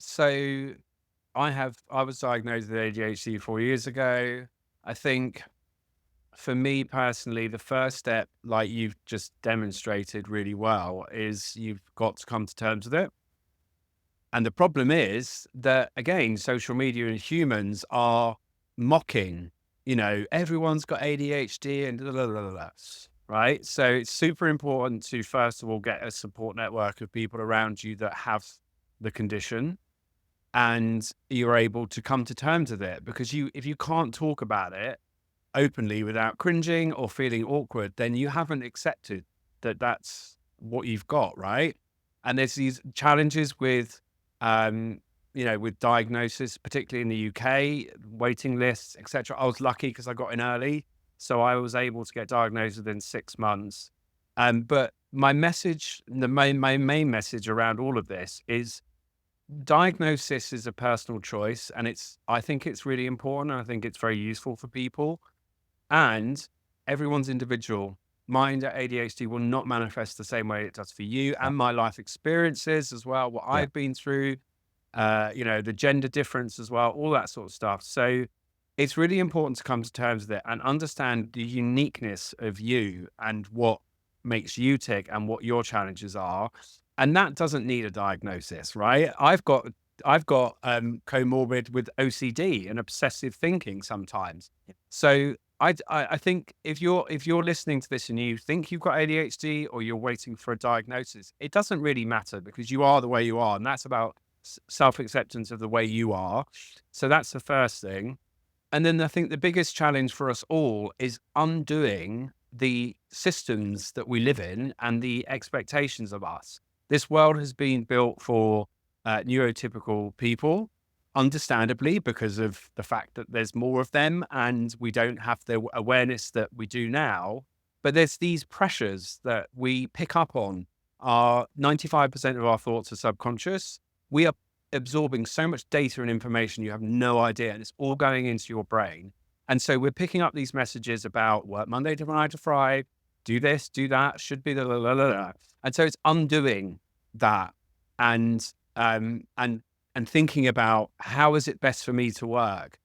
So I was diagnosed with ADHD 4 years ago. I think for me personally, the first step, like you've just demonstrated really well, is you've got to come to terms with it. And the problem is that again, social media and humans are mocking, everyone's got ADHD and blah, blah, blah, blah, blah, right? So it's super important to first of all get a support network of people around you that have the condition and you're able to come to terms with it because if you can't talk about it openly without cringing or feeling awkward, then you haven't accepted that that's what you've got, right? And there's these challenges with um with diagnosis, particularly in the UK, waiting lists, etc. I was lucky because I got in early, so I was able to get diagnosed within 6 months. But my main message around all of this is diagnosis is a personal choice, and I think it's really important. I think it's very useful for people, and everyone's individual. Mine, ADHD, will not manifest the same way it does for you, Yeah, and my life experiences as well, what yeah, I've been through, the gender difference as well, all that sort of stuff. So it's really important to come to terms with it and understand the uniqueness of you and what makes you tick and what your challenges are. And that doesn't need a diagnosis, right? I've got comorbid with OCD and obsessive thinking sometimes. yeah, So I think if you're listening to this and you think you've got ADHD or you're waiting for a diagnosis, it doesn't really matter because you are the way you are, and that's about self acceptance of the way you are. So that's the first thing. And then I think the biggest challenge for us all is undoing the systems that we live in and the expectations of us. This world has been built for neurotypical people, understandably, because of the fact that there's more of them and we don't have the awareness that we do now. But there's these pressures that we pick up on. Our 95% of our thoughts are subconscious. We are absorbing so much data and information you have no idea, and it's all going into your brain. And so we're picking up these messages about work Monday to Friday to Friday, do this, do that, should be the la, la, la, la. And so it's undoing that and um and and thinking about how is it best for me to work.